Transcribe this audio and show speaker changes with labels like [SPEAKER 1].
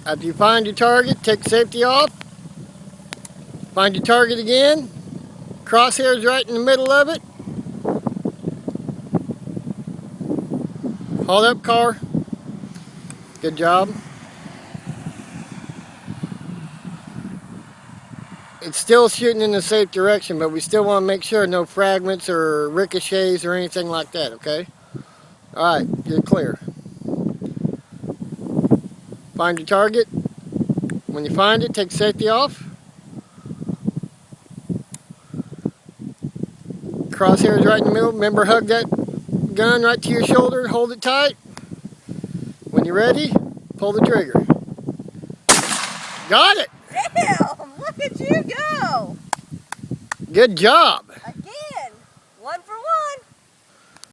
[SPEAKER 1] After you find your target, take the safety off. Find your target again. Crosshairs right in the middle of it. Hold up, car. Good job. It's still shooting in the safe direction, but we still want to make sure no fragments or ricochets or anything like that, okay? Alright, you're clear. Find your target. When you find it, take safety off. Crosshairs right in the middle. Remember, hug that gun right to your shoulder. Hold it tight. When you're ready, pull the trigger. Got it!
[SPEAKER 2] Damn! Look at you go!
[SPEAKER 1] Good job!